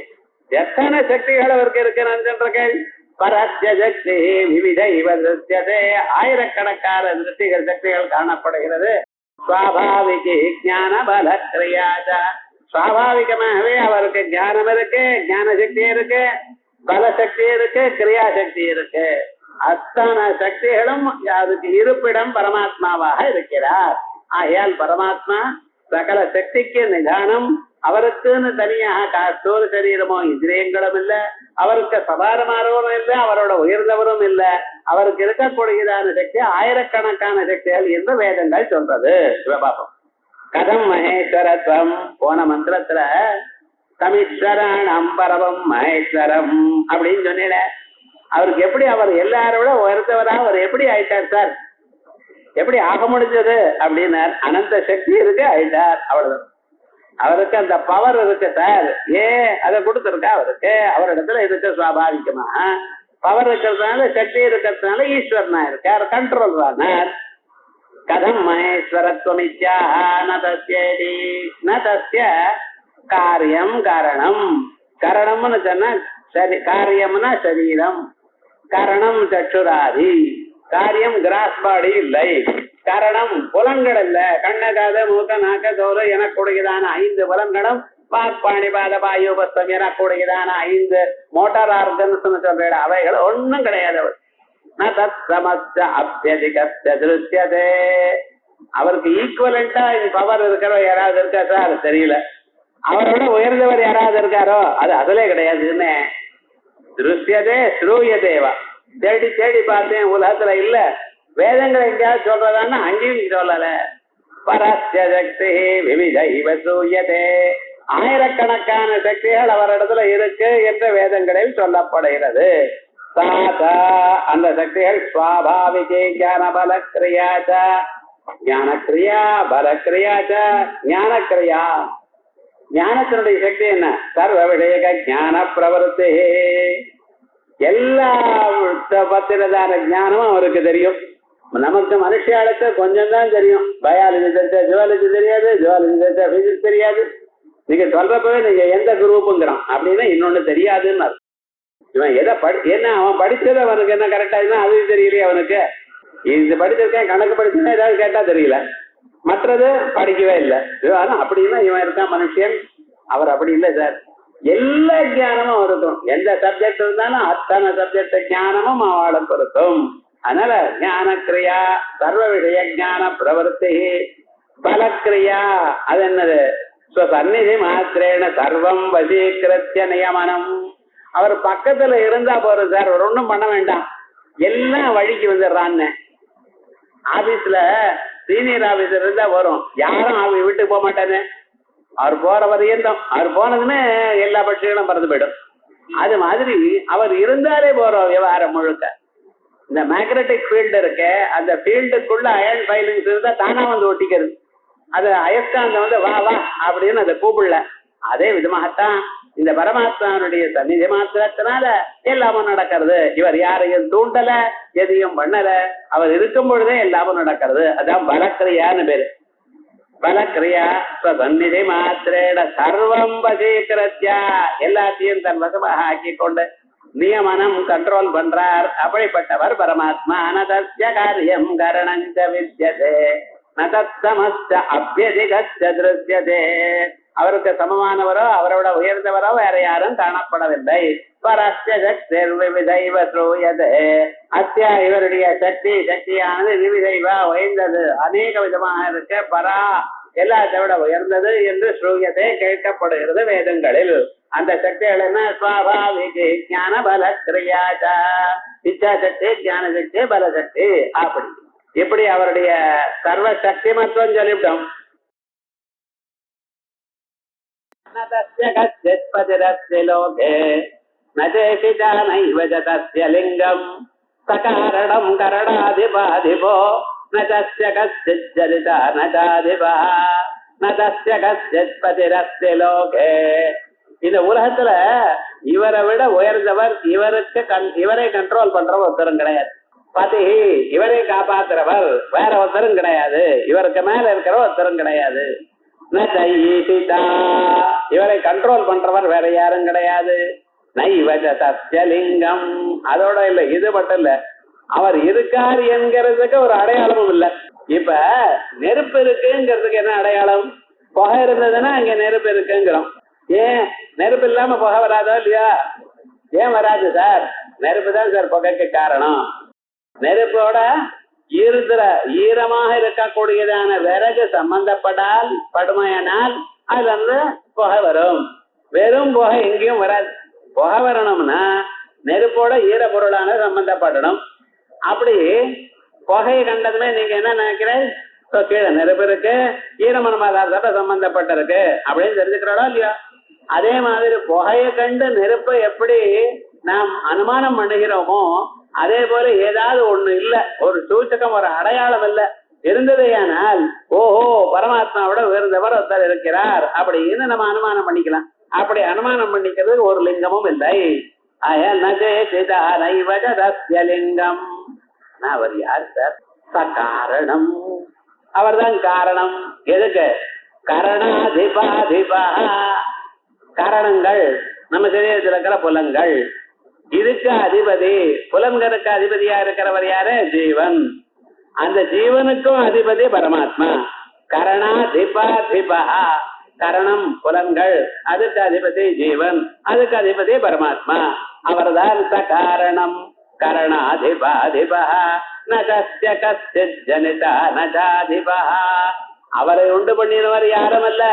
எத்தனை சக்திகள் அவருக்கு இருக்கிறார்கள். பரஸ்ய சக்தி விவிதைவ திருஷ்யதே, ஆயிரக்கணக்கான திருஷ்டிகள் சக்திகள் காணப்படுகிறது. ஸ்வாபாவிகி ஞான பல கிரியாச்சா, சுவாபாவிகமாகவே அவருக்கு ஞானம் இருக்கு, ஞான சக்தி இருக்கு, பல சக்தி இருக்கு, கிரியா சக்தி இருக்கு. அத்தனை சக்திகளும் அதுக்கு இருப்பிடம் பரமாத்மாவாக இருக்கிறார். ஆகையால் பரமாத்மா சகல சக்திக்கு நிதானம். அவருக்குன்னு தனியாக ஸ்தூல சரீரமோ இந்திரியங்களும் இல்லை, அவருக்கு சபாரமானவரும் இல்லை, அவரோட உயர்ந்தவரும் இல்லை. அவருக்கு இருக்கக்கூடியதான சக்தி ஆயிரக்கணக்கான சக்திகள் என்று வேதங்கள் சொல்றது. சிவபாபம் கதம் மகேஸ்வரத்வம், போன மந்திரத்துல தமிஸ்வராணம் பரமம் மகேஸ்வரம் அப்படின்னு சொன்ன அவருக்கு எப்படி அவர் எல்லாரோட உயர்ந்தவரா அவர் எப்படி ஆயிட்டார் சார்? எப்படி ஆக முடிஞ்சது அப்படின்னார். அனந்த சக்தி இருக்கு, ஆயிட்டார். அவ்வளவுதான். அவருக்கு அந்த பவர் இருக்கு சார். அதை கொடுத்துருக்கா அவருக்கு, அவரிடத்துல இருக்கு சுவாபாவிகமா. பவர் இருக்கிறதுனால சக்தி இருக்கிறதுனால ஈஸ்வரனா இருக்கார், கண்ட்ரோல் தானார். கதம் மகேஸ்வரத்வமித்யா ந தஸ்ய காரியம் கரணம். கரணம்னு சொன்னா சரி, காரியம்னா சரீரம், கரணம் சற்றுராதி. காரியம் கிராஸ் பாடி இல்லை, கரணம் புலன்கள் இல்ல. கண்ண காத மூக்க நாக்க தோறு எனக்கூடியதான 5 புலன்களும் வாக்பாணி பாத வாயுபஸ்தம் எனக்கூடியதான 5 மோட்டார் ஆர்கன்ஸ் சொல்ற அவைகள் ஒன்னும் கிடையாது. அவருக்கு ஈக்குவலண்டா பவர் இருக்கிற யாராவது இருக்கா சார்? தெரியல. அவரோட உயர்ந்தவர் யாராவது இருக்காரோ? அது அதுல கிடையாதுன்னு திருஷ்யதே ஸ்ரூயதேவா. தேடி தேடி பார்த்தேன், உலகத்துல இல்ல. வேதங்களை எங்கேயாவது சொல்றதான்னா அங்கேயும் சொல்லல. பரஸ்ய சக்தி விவிதைவ சூயதே. ஆயிரக்கணக்கான சக்திகள் அவரிடத்துல இருக்கு என்று வேதங்களில் சொல்லப்படுகிறது. சாதா அந்த சக்திகள் ஸ்வாபாவிகே ஞான பலக்கிரியாச்ச. ஞானக்கிரியா பலக்கிரியாச்ச. ஞானக்கிரியா ஞானத்தினுடைய சக்தி என்ன? சர்வ விஷயக ஞான பிரவருத்தி. எல்லா பத்திரதான ஞானமும் அவருக்கு தெரியும். நமக்கு மனுஷாளுக்கு கொஞ்சம் தான் தெரியும். பயாலஜி தெரிஞ்ச ஜுவாலஜி தெரியாது, ஜுவாலஜி தெரிஞ்ச பிசிக்ஸ் தெரியாது. நீங்க சொல்றப்பவே நீங்க எந்த குரூப்புங்கிறான் அப்படின்னா இன்னொன்னு தெரியாதுன்னு அர்த்தம். இவன் எதை என்ன அவன் படிச்சது அவனுக்கு என்ன கரெக்டா இருந்தா அது தெரியலையே அவனுக்கு. இது படிச்சிருக்கேன், கணக்கு படிச்சுன்னா ஏதாவது கேட்டா தெரியல, மற்றது படிக்கவே இல்லை. அப்படின்னா இவன் இருக்கான் மனுஷன். அவர் அப்படி இல்லை சார். எல்லா ஞானமும் இருக்கும். எந்த சப்ஜெக்ட் இருந்தாலும் அத்தனை சப்ஜெக்ட் ஞானமும் அவளுக்கு இருக்கும். அதனால ஞானக்கிரியா சர்வ விஷய ஞான பிரவருத்தி. பலக்கிரியா அது என்னது? சந்நிதி மாத்திரேன சர்வம் வசீகிருத்திய நியமனம். அவர் பக்கத்துல இருந்தா போறது சார், அவர் ஒன்றும் பண்ண வேண்டாம், எல்லாம் வழிக்கு வந்துடுறான்னு. ஆபீஸ்ல சீனியர் ஆபீசர் இருந்தா வரும், யாரும் அவங்க வீட்டுக்கு போக மாட்டாரு. அவர் போற வரையும் அவர் போனதுன்னு எல்லா பட்சிகளும் பறந்து போயிடும். அது மாதிரி அவர் இருந்தாலே போறோம் விவகாரம் முழுக்க. இந்த மேக்னெட்டிக் ஃபீல்டு இருக்கு, அந்த ஃபீல்டுக்குள்ள அயன் ஃபைலிங்ஸ் இருந்தா தானா வந்து ஒட்டிக்கிறது. அது அயஸ்காந்தம் வந்து வா வா அப்படின்னு அதை கூப்பிடல. அதே விதமாகத்தான் இந்த பரமாத்மாவுடைய சந்நிதி மாத்திரத்தினால எல்லாமும் நடக்கிறது. இவர் யாரையும் தூண்டல, எதையும் பண்ணல, அவர் இருக்கும் பொழுதே எல்லாமும் நடக்கிறது. அதான் பலக்கிரியான்னு பேரு. பலக்கிரியா சந்நிதி மாத்திரேட சர்வம் வசீகிருத்யா. எல்லாத்தையும் தன் வசமாக ஆக்கி கொண்டு நியமனம் கண்ட்ரோல் பண்றார். அப்படிப்பட்டவர் பரமாத்மா. அனதஸ்ய காரியம் கரணஞ்ச வித்யதே நதத்தமஸ்த அப்யதிகஸ்ய திருஷ்யதே. அவருக்கு சமமானவரோ அவரோட உயர்ந்தவரோ வேற யாரும் காணப்படவில்லை. பரஸ்ய சக்திர் விவிதைவ ஸ்ரூயதே. அத்யா இவருடைய சக்தியானது விவிதைவா உயர்ந்தது, அநேக விதமாக இருக்க. பரா எல்லாத்தை விட உயர்ந்தது என்று ஸ்ரூயதே கேட்கப்படுகிறது வேதங்களில். அந்த சக்திகள் என்ன? ஸ்வாபாவிகி ஞான பல கிரியாச்சா. இச்சா சக்தி, ஞான சக்தி, பலசக்தி. அப்படி இப்படி அவருடைய சர்வ சக்தி மத்துவம் சொல்லிவிட்டோம். லிங்கம் சகாரணம் கரணாதிபாதிபோ நஸ்ய கஸ்ய ஜரிதா நஜாதிபா நஸ்ய கஸ்ய பதிரஸ்ய லோகே. இந்த உலகத்துல இவரை விட உயர்ந்தவர், இவரை கண்ட்ரோல் பண்ற ஒருத்தரும் கிடையாது. பதி இவரை காப்பாத்துறவர் வேற ஒருத்தரும் கிடையாது. இவருக்கு மேல இருக்கிற ஒருத்தரும் கிடையாது. இவரை கண்ட்ரோல் பண்றவர் வேற யாரும் கிடையாது. லிங்கம் அதோட இல்ல, இது மட்டும் இல்ல, அவர் இருக்கார் என்கிறதுக்கு ஒரு அடையாளமும் இல்ல. இப்ப நெருப்பு இருக்குங்கிறதுக்கு என்ன அடையாளம்? புகை இருந்ததுன்னா அங்க நெருப்பு இருக்குங்கிறோம். ஏன் நெருப்பு இல்லாம புகை வராதோ இல்லையா? ஏன் வராது சார்? நெருப்பு தான் சார் புகைக்கு காரணம். நெருப்போட ஈரமாக இருக்கக்கூடியதான விறகு சம்பந்தப்படால் படுமையானால் அதுல இருந்து புகை வரும். வெறும் புகை எங்கேயும் வராது. புகை வரணும்னா நெருப்போட ஈர பொருளான சம்பந்தப்படணும். அப்படி புகையை கண்டதுமே நீங்க என்ன நினைக்கிறேன்? கீழே நெருப்பு இருக்கு, ஈரமான பதார்த்தத்தை சம்பந்தப்பட்டிருக்கு அப்படின்னு தெரிஞ்சுக்கிறோம் இல்லையா? அதே மாதிரி புகையை கண்டு நெருப்பை எப்படி நாம் அனுமானம் பண்ணுகிறோமோ அதே போல ஏதாவது ஒண்ணு இல்ல, ஒரு சூச்சகம், ஒரு அடையாளம் இல்ல இருந்ததையானால் ஓஹோ பரமாத்மாவோட உயர்ந்தவர் ஒருத்தர் இருக்கிறார் அப்படின்னு நம்ம அனுமானம் பண்ணிக்கலாம். அப்படி அனுமானம் பண்ணிக்கிறதுக்கு ஒரு லிங்கமும் இல்லை. அயநதேசிதா நைவஜதஸ்யலிங்கம். அவர் யார் சார்? சகாரணம். அவர்தான் காரணம். எதுக்கு? கரணாதிபாதிபா. காரணங்கள் நம்ம சரீரத்தில் இருக்கிற புலன்கள், இதுக்கு அதிபதி, புலன்களுக்கு அதிபதியா இருக்கிறவர் யாரு? ஜீவன். அந்த ஜீவனுக்கும் அதிபதி பரமாத்மா. கரணாதிபாதிபா. கரணம் புலன்கள், அதுக்கு அதிபதி ஜீவன், அதுக்கு அதிபதி பரமாத்மா. அவர்தான் சகாரணம். கரணாதிபாதிபா நகஸ்ய கஸ்ய ஜனிதா நஜாதிபா. அவரை உண்டு பண்ணினவர் யாரும் அல்ல,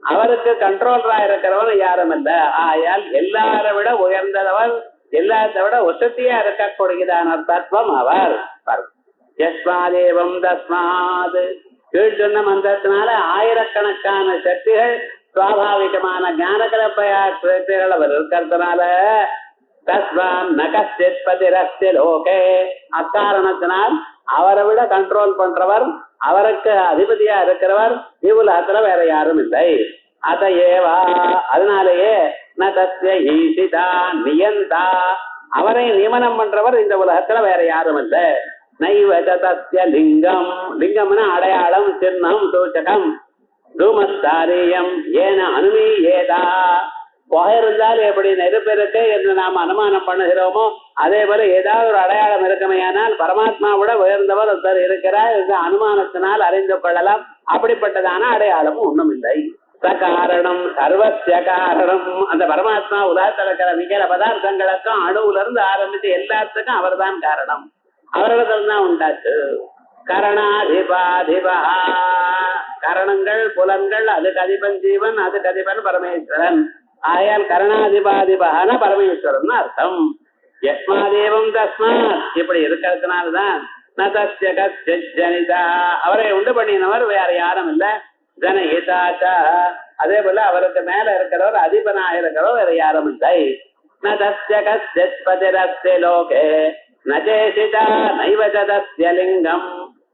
அவருக்கு கண்ட்ரோலரா இருக்கிறவன் யாரும் அல்ல. ஆயால் எல்லாரை விட உயர்ந்தவர், எல்லாத்தை விட உசத்தியா இருக்கக்கூடியதான தத்துவம் அவர். யஸ்மாதேவம் தஸ்மாத். கீழ் சொன்ன மந்திரத்தினால ஆயிரக்கணக்கான சக்திகள், சுவாபாவிகமான ஞானகலப்பையாற்றிகள் அவர் இருக்கிறதுனால தஸ்மான் நகஸ்தித் பதிரஸ்தி லோகே. அக்காரணத்தினால் அவரை விட கண்ட்ரோல் பண்றவர், அவருக்கு அதிபதியா இருக்கிறவர் இவ்வுலகத்துல வேற யாரும் இல்லை. அதையேவா, அதனாலேயே ந தஸ்ய ஈசிதா நியந்தா. அவரை நியமனம் பண்றவர் இந்த உலகத்துல வேற யாரும் இல்ல. நைவஜ தஸ்ய லிங்கம். லிங்கம்னா அடையாளம், சின்னம், சூச்சகம். தூமஸ்தாரியம் ஏன அனுமீயேதா. புகை இருந்தால் எப்படி நெருப்பு இருக்கு என்று நாம் அனுமானம் பண்ணுகிறோமோ அதே போல ஏதாவது ஒரு அடையாளம் இருக்குமையானால் பரமாத்மாவோட உயர்ந்தவர் ஒருத்தர் இருக்கிறார் என்ற அனுமானத்தினால் அறிந்து கொள்ளலாம். அப்படிப்பட்டதான அடையாளமும் ஒண்ணும் இல்லை. சகாரணம் சர்வசிய காரணம். அந்த பரமாத்மா உலகத்தில் இருக்கிற நிகழ பதார்த்தங்களுக்கும் அணுவுல இருந்து ஆரம்பித்து எல்லாத்துக்கும் அவர் தான் காரணம். அவர்களிடம் தான் உண்டாச்சு. கரணாதிபாதிபா. கரணங்கள் புலன்கள், அதுக்கு அதிபன் ஜீவன், அதுக்கு அதிபன் பரமேஸ்வரன். ஆயால் கரணாதிபாதிபகான பரமேஸ்வரன் அர்த்தம். யஸ்மாதேவம் தஸ்மாத். இப்படி இருக்கிறதுனால்தான் ந தஸ்ய கஸ்ய ஜனிதா. அவரை உண்டு பண்ணினவர் வேற யாரும் இல்ல. ஜனஹிதாச்ச. அதே போல அவருக்கு மேல இருக்கிறவர், அதிபனாக இருக்கிறவர் வேற யாரும் இல்லை. ந தஸ்ய கஸ்ய பதிரஸ்தி லோகே நஜேசிதா நைவஜ தஸ்ய லிங்கம்.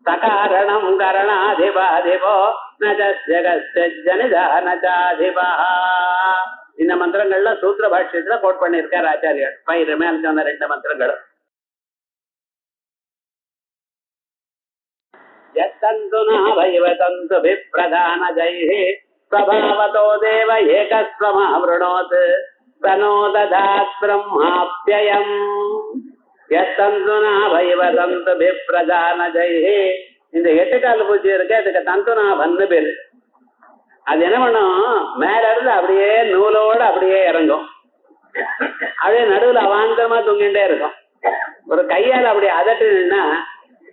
சகாரணம் கரணாதிபாதிபோ நஜஸ்ய கஸ்ய ஜனிதா நஜாதிபா. இந்த மந்திரங்கள்ல சூத்திர பாஷ்யத்துல கோட் பண்ணிருக்கார் ஆச்சாரியர். பயிர் மேல் சொன்ன 2 மந்திரங்களும். யத்தந்து நாவைவ தந்து விப்ரதான ஜைஹி ஸ்வபாவதோ தேவ ஏகஸ்வமாவ்ருணோத் தனோ ததாத் பிரம்மாப்யயம். யத்தந்து நாவைவ தந்து விப்ரதான ஜைஹி. இந்த 8 கால் பூஜை இருக்கு, அதுக்கு தந்துநாபன்னு பேரு. அது என்ன பண்ணும், மேல இருந்து அப்படியே நூலோட அப்படியே இறங்கும். அப்படியே நடுவுல அவாந்தரமா தூங்கிட்டே இருக்கும். ஒரு கையால அப்படியே அதட்டுனா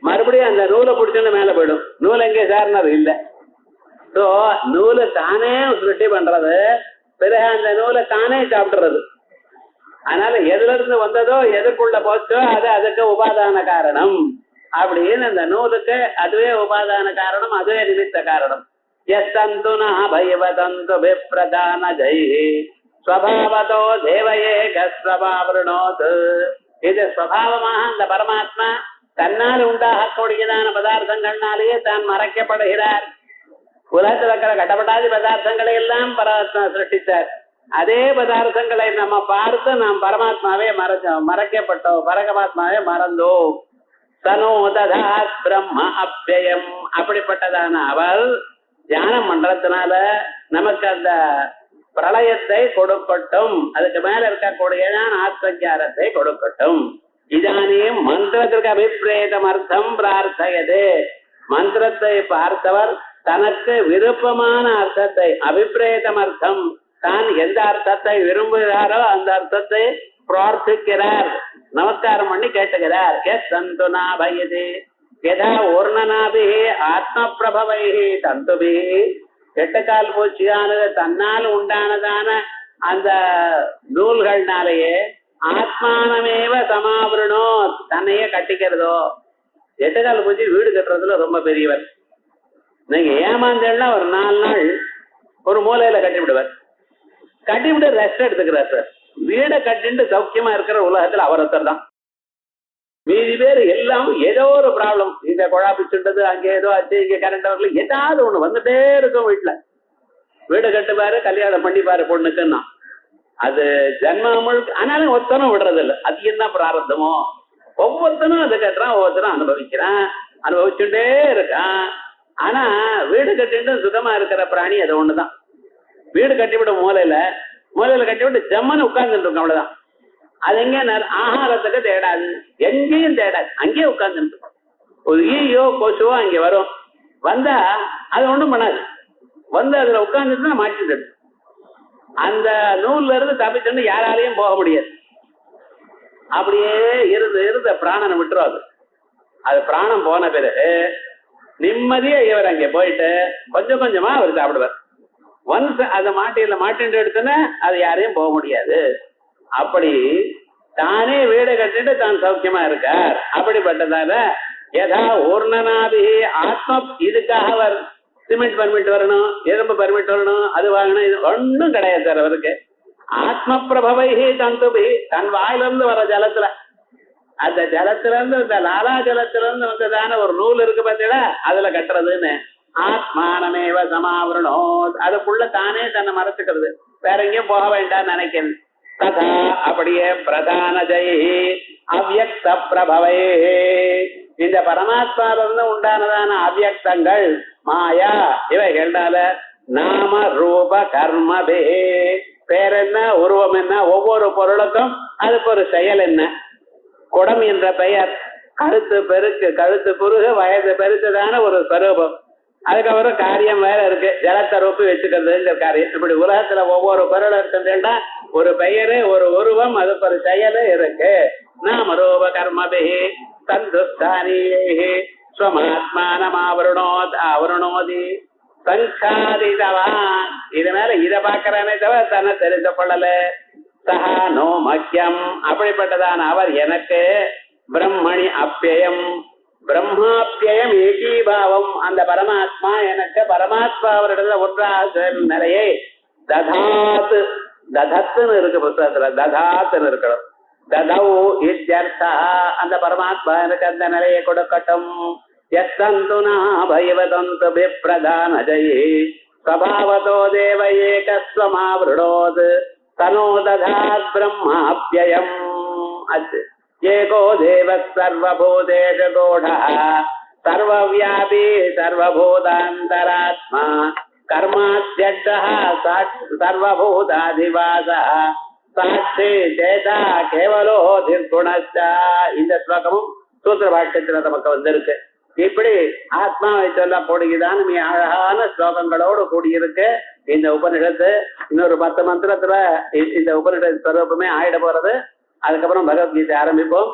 மறுபடியும் அந்த நூலை பிடிச்சோன்னு மேல போயிடும். நூல் எங்கே சார்னது இல்லை. ஸோ நூலை தானே சுருட்டி பண்றது, பிறகு அந்த நூலை தானே சாப்பிடுறது. அதனால எதுல இருந்து வந்ததோ எதுக்குள்ள போச்சோ அது அதுக்கு உபாதான காரணம். அப்படின்னு அந்த நூலுக்கு அதுவே உபாதான காரணம், அதுவே நிமித்த காரணம். யஸ்தந்து நாபயவதந்து விப்ரதான ஜைஹி ஸ்வபாவதோ தேவயேகஸ்வமாவ்ருணோத். இது ஸ்வபாவமாக அந்த பரமாத்மா தன்னால் உண்டாகக்கூடியதான பதார்த்தங்கள்னாலேயே தான் மறைக்கப்படுகிறார். உலகத்தில் இருக்கிற கட்டப்படாத பதார்த்தங்களை எல்லாம் பரமாத்மா சிருஷ்டித்தார். அதே பதார்த்தங்களை நம்ம பார்த்து நாம் பரமாத்மாவே மறைக்கப்பட்டோம், பரமாத்மாவே மறந்தோம். தனோ ததாத் பிரம்ம அப்யயம். அப்படிப்பட்டதான அவர் தியானம் பண்றதுனால நமக்கு அந்த பிரளயத்தை கொடுக்கட்டும், அதுக்கு மேல இருக்கக்கூடியதான ஆத்மஞானத்தை கொடுக்கட்டும். இதானியும் மந்திரத்திற்கு அபிப்பிரேதம் அர்த்தம் பிரார்த்தையது. மந்திரத்தை பார்த்தவர் தனக்கு விருப்பமான அர்த்தத்தை, அபிப்பிரேதம் அர்த்தம், தான் எந்த அர்த்தத்தை விரும்புகிறாரோ அந்த அர்த்தத்தை பிரார்த்திக்கிறார், நமஸ்காரம் பண்ணி கேட்டுகிறார். எஸ் தந்து நாபயது யதா ஊர்ணனாபி ஆத்ம பிரபவை தந்துபி. 8 கால் பூச்சியானது தன்னால் உண்டானதான அந்த நூல்கள்னாலேயே ஆத்மானமேவ சமாவிரணோ, தன்னையே கட்டிக்கிறதோ. 8 கால் பூச்சி வீடு கட்டுறதுல ரொம்ப பெரியவர். நீங்க ஏமாந்தேன்னா ஒரு 4 நாள் ஒரு மூலையில கட்டிவிடுவார். கட்டிவிட்டு ரெஸ்ட் எடுத்துக்கிறார் சார். வீடை கட்டிட்டு சௌக்கியமா இருக்கிற உலகத்துல அவர் ஒருத்தர் தான். மீதி பேர் எல்லாம் ஏதோ ஒரு ப்ராப்ளம், இங்க குழாப்பிச்சுட்டது, அங்கே ஏதோ ஆச்சு, இங்க கரண்ட் வரல, ஏதாவது ஒண்ணு வந்துட்டே இருக்கும். வீட்டுல வீடு கட்டுப்பாரு, கல்யாணம் பண்ணிப்பாரு பொண்ணுக்குன்னா அது ஜன்மா முழுக்க ஆனாலும் ஒருத்தனும் விடுறது இல்லை. அது என்ன பிராரத்தமோ ஒவ்வொருத்தனும் அது கட்டுறான், ஒவ்வொருத்தரும் அனுபவிக்கிறான், அனுபவிச்சுட்டே இருக்கான். ஆனா வீடு கட்டிட்டு சுகமா இருக்கிற பிராணி அது ஒண்ணுதான். வீடு கட்டிவிட மூலையில கட்டிவிட்டு ஜம்மன்னு உட்கார்ந்துட்டு இருக்கும், அவ்வளவுதான். அது எங்க ஆகாரத்துக்கு தேடாது, எங்கேயும் தேடாது, அங்கேயே உட்கார்ந்துட்டு இருக்கும். ஒரு ஈயோ கொசுவோ அங்கே வரும், வந்தா அது ஒண்ணும் பண்ணாது, வந்து அதுல உட்கார்ந்துட்டு மாட்டிட்டு அந்த நூல்ல இருந்து தப்பிச்சுன்னு யாராலையும் போக முடியாது. அப்படியே இருந்த பிராணனை விட்டுருவாது. அது பிராணம் போன பிறகு நிம்மதியா இவர் அங்கே போயிட்டு கொஞ்சம் கொஞ்சமா அவர் சாப்பிடுவார். ஒன்ஸ் அதை மாட்டிட்டு எடுத்தோன்னா அது யாரையும் போக முடியாது. அப்படி தானே வீடு கட்டிட்டு தான் சௌக்கியமா இருக்கார். அப்படிப்பட்டதால யதா ஊர்ணனாபி ஆத்ம, இதுக்காக அவர் சிமெண்ட் பர்மிட் வரணும், இரும்பு பர்மிட் வரணும், அது வாங்கணும், இது ஒன்றும் கிடையாது சார் அவருக்கு. ஆத்ம பிரபவைஹி தந்துபி, தன் வாயிலிருந்து வர ஜலத்துல, அந்த ஜலத்துல இருந்து இந்த லாலா ஜலத்துல இருந்து வந்ததான ஒரு நூல் இருக்கு பார்த்தீங்களா, அதுல கட்டுறதுன்னு. ஆத்மானமேவ சமாவரணோ, அதுக்குள்ள தானே தன்னை மறைச்சுக்கிறது, வேற எங்கேயும் போக வேண்டாம் நினைக்கிறது. ததா அப்படியே பிரதான ஜெய் அவ்யக்த பிரபவை, இந்த பரமாத்மாவிலிருந்து உண்டானதான அவ்யக்தங்கள் மாயா இவைகள்னால நாம ரூப கர்மபே, பேர் என்ன, உருவம் என்ன, ஒவ்வொரு பொருளுக்கும் அதுக்கு ஒரு செயல் என்ன. குடம் என்ற பெயர் கழுத்து பெருக்கு, கழுத்து குறுகு, வயது பெருக்குதான ஒரு ஸ்வரூபம். அதுக்கப்புறம் காரியம் வேற இருக்கு, ஜலத்தை ரொப்பி வச்சுக்கிறதுங்கிற காரியம். இப்படி உலகத்துல ஒவ்வொரு பொருளும் இருக்குன்னா ஒரு பெயரு, ஒரு உருவம், அதுக்கு ஒரு செயல் இருக்கு. நாம ரூப கர்மபி சந்துஸ்தானி ஸ்வமாத்மானம் ஆவருணோதி சங்காதிதவான். இது மேல இதை பாக்குறானே தவிர தன்னை தெரிந்து கொள்ளல. சஹா நோ மக்கியம், அப்படிப்பட்டதான் அவர் எனக்கு பிரம்மணி அப்பியம், பிரம்மாப்பியம் ஏகீபாவம், அந்த பரமாத்மா எனக்கு பரமாத்மா அவரிடத்துல ஒன்றாக நிலையை ததாத், ததத்துன்னு இருக்கு புத்தகத்துல, ததாத்துன்னு இருக்கணும். ததௌ இத்யர்த்தா, அந்த பரமாத்மா எனக்கு அந்த நிலையை கொடுக்கட்டும். யஸ்தந்துனா பைவதந்து விப்ரதான ஜெயி ஸ்வபாவதோ தேவ ஏகஸ்வமாவ்ருணோத் தனோ ததாத் பிரம்மாப்யயம். அது ஏகோ தேவ சர்வபூதேஷு கூடः சர்வவ்யாபி சர்வபூதாந்தராத்மா கர்மாத்யக்ஷः சர்வபூதாதிவாசः சாட்சி சேதா கேவலோ நிர்குணஸ்ச. இந்த ஸ்லோகமும் சூத்திர பாஷ்யத்துல நமக்கு வந்திருக்கு. இப்படி ஆத்மாவை சொல்லக்கூடியதான் அழகான ஸ்லோகங்களோடு கூடியிருக்கு இந்த உபனிஷத்து. இன்னொரு 10 மந்திரத்துல இந்த உபனிஷத்து ஸ்வரூபமே ஆயிட போறது. அதுக்கப்புறம் பகவத்கீதை ஆரம்பிப்போம்.